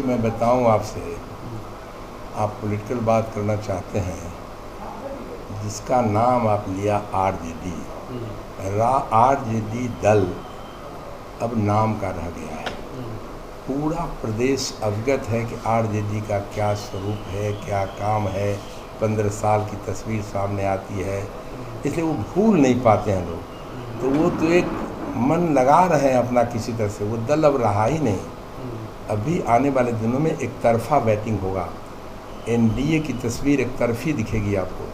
ये मैं बताऊं आपसे, आप पॉलिटिकल बात करना चाहते हैं, जिसका नाम आप लिया आरजेडी, आरजेडी दल अब नाम का रह गया है। पूरा प्रदेश अवगत है कि आरजेडी का क्या स्वरूप है, क्या काम है। 15 साल की तस्वीर सामने आती है, इसलिए वो भूल नहीं पाते हैं लोग। तो वो तो एक मन लगा रहे हैं अपना किसी तरह से, वो दल अब रहा ही नहीं। अभी आने वाले दिनों में एक तरफा बैटिंग होगा। एनडीए की तस्वीर एक तरफी दिखेगी आपको।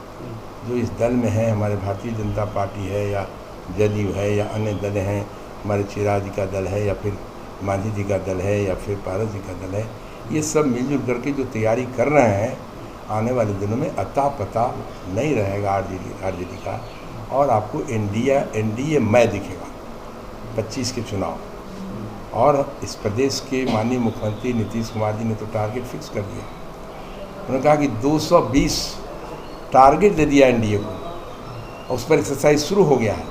जो इस दल में है, हमारे भारतीय जनता पार्टी है या जदयू है या अन्य दल हैं, हमारे चिराग जी का दल है या फिर मांझी जी का दल है या फिर पारस जी का दल है, ये सब मिलजुल करके जो तैयारी कर रहे हैं, आने वाले दिनों में अता पता नहीं रहेगा आरजेडी का। और आपको एनडीए मय दिखेगा 25 के चुनाव। और इस प्रदेश के माननीय मुख्यमंत्री नीतीश कुमार जी ने तो टारगेट फिक्स कर दिया। उन्होंने कहा कि 220 टारगेट दे दिया एनडीए को, और उस पर एक्सरसाइज शुरू हो गया है।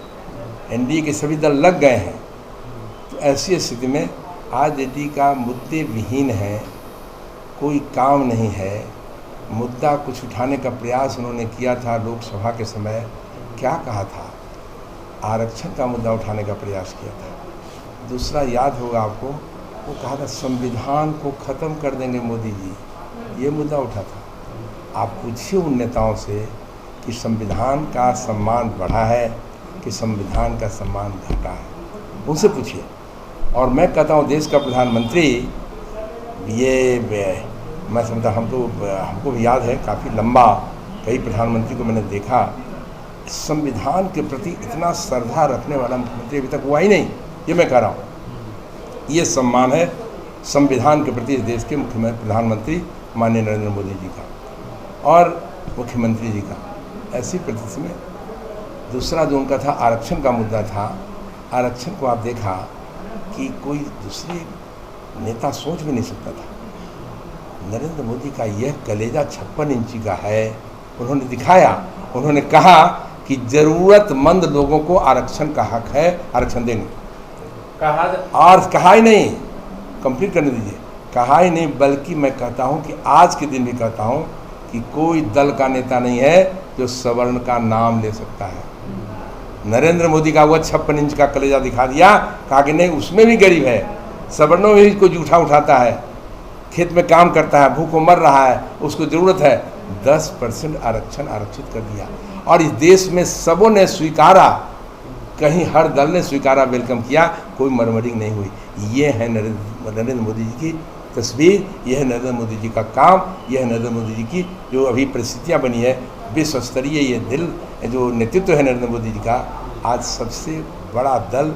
एनडीए के सभी दल लग गए हैं। तो ऐसी स्थिति में आरजेडी का मुद्दे विहीन है, कोई काम नहीं है। मुद्दा कुछ उठाने का प्रयास उन्होंने किया था लोकसभा के समय। क्या कहा था? आरक्षण का मुद्दा उठाने का प्रयास किया था। दूसरा याद होगा आपको, वो कहा था संविधान को ख़त्म कर देंगे मोदी जी, ये मुद्दा उठा था। आप पूछिए उन नेताओं से कि संविधान का सम्मान बढ़ा है कि संविधान का सम्मान घटा है, उनसे पूछिए। और मैं कहता हूँ देश का प्रधानमंत्री, ये मैं समझता हमको भी याद है, काफ़ी लंबा कई प्रधानमंत्री को मैंने देखा, संविधान के प्रति इतना श्रद्धा रखने वाला मुख्यमंत्री अभी तक हुआ ही नहीं। ये मैं कह रहा हूँ, ये सम्मान है संविधान के प्रति इस देश के मुख्यमंत्री प्रधानमंत्री माननीय नरेंद्र मोदी जी का और मुख्यमंत्री जी का। ऐसी परिस्थिति में दूसरा जो उनका था आरक्षण का मुद्दा था, आरक्षण को आप देखा कि कोई दूसरे नेता सोच भी नहीं सकता था। नरेंद्र मोदी का यह कलेजा 56 इंची का है। उन्होंने दिखाया, उन्होंने कहा कि ज़रूरतमंद लोगों को आरक्षण का हक है, आरक्षण देंगे। और कहा ही नहीं, कंप्लीट करने दीजिए, कहा ही नहीं, बल्कि मैं कहता हूं कि आज के दिन भी कहता हूं कि कोई दल का नेता नहीं है जो सवर्ण का नाम ले सकता है। नरेंद्र मोदी का वो 56 इंच का कलेजा दिखा दिया, कहा कि नहीं, उसमें भी गरीब है, सवर्णों में भी कोई जूठा उठाता है, खेत में काम करता है, भूखों मर रहा है, उसको ज़रूरत है। 10% आरक्षण आरक्षित कर दिया और इस देश में सबों ने स्वीकारा, कहीं हर दल ने स्वीकारा, वेलकम किया, कोई मरमरिंग नहीं हुई। ये है नरेंद्र मोदी जी की तस्वीर, यह है नरेंद्र मोदी जी का काम, यह है नरेंद्र मोदी जी की जो अभी परिस्थितियाँ बनी है विश्व स्तरीय। ये दिल जो नेतृत्व है नरेंद्र मोदी जी का, आज सबसे बड़ा दल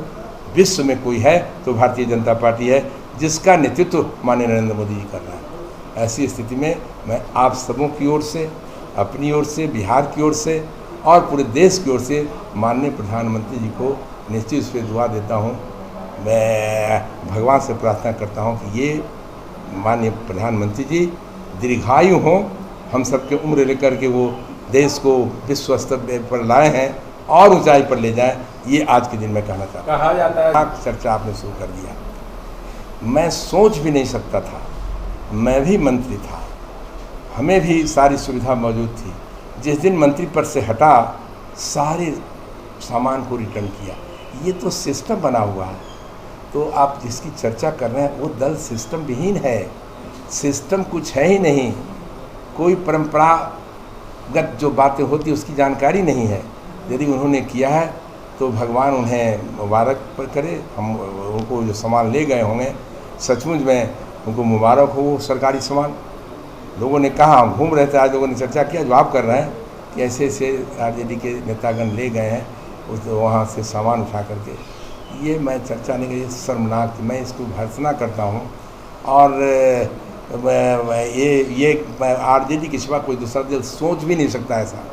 विश्व में कोई है तो भारतीय जनता पार्टी है, जिसका नेतृत्व माननीय नरेंद्र मोदी जी कर रहा है। ऐसी स्थिति में मैं आप सबों की ओर से, अपनी ओर से, बिहार की ओर से और पूरे देश की ओर से माननीय प्रधानमंत्री जी को निश्चित रूप से दुआ देता हूँ। मैं भगवान से प्रार्थना करता हूँ कि ये माननीय प्रधानमंत्री जी दीर्घायु हों, हम सबके उम्र लेकर के वो देश को विश्व स्तर पर लाए हैं और ऊंचाई पर ले जाएं। ये आज के दिन मैं कहना चाहता हूँ। कहा जाता है चर्चा आपने शुरू कर दिया। मैं सोच भी नहीं सकता था, मैं भी मंत्री था, हमें भी सारी सुविधा मौजूद थी। जिस दिन मंत्री पद से हटा, सारे सामान को रिटर्न किया। ये तो सिस्टम बना हुआ है। तो आप जिसकी चर्चा कर रहे हैं वो दल सिस्टम विहीन है, सिस्टम कुछ है ही नहीं, कोई परंपरागत जो बातें होती उसकी जानकारी नहीं है। यदि उन्होंने किया है तो भगवान उन्हें मुबारक करे। हम उनको जो सामान ले गए होंगे, सचमुच में उनको मुबारक हो। सरकारी सामान लोगों ने कहा, हम घूम रहे थे, आज लोगों ने चर्चा किया, जो आप कर रहे हैं कि ऐसे ऐसे आरजेडी के नेतागण ले गए हैं उस वहाँ से सामान उठा करके। ये मैं चर्चा नहीं करी, शर्मनाक, मैं इसको भर्त्सना करता हूँ। और ये आरजेडी के सिवा कोई दूसरा दल सोच भी नहीं सकता ऐसा।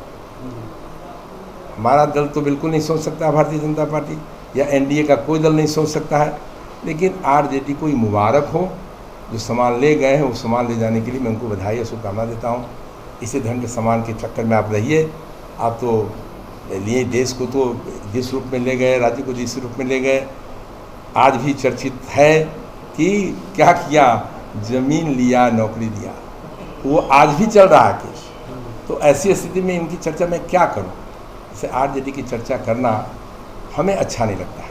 हमारा दल तो बिल्कुल नहीं सोच सकता, भारतीय जनता पार्टी या एनडीए का कोई दल नहीं सोच सकता है। लेकिन आरजेडी को मुबारक हो, जो सामान ले गए हैं वो सामान ले जाने के लिए मैं उनको बधाई और शुभकामना देता हूँ। इसी ढंग के सामान के चक्कर में आप रहिए। आप तो लिए देश को तो जिस रूप में ले गए, राज्य को जिस रूप में ले गए, आज भी चर्चित है कि क्या किया ज़मीन लिया, नौकरी दिया, वो आज भी चल रहा है केस। तो ऐसी स्थिति में इनकी चर्चा मैं क्या करूं? जैसे आरजेडी की चर्चा करना हमें अच्छा नहीं लगता है।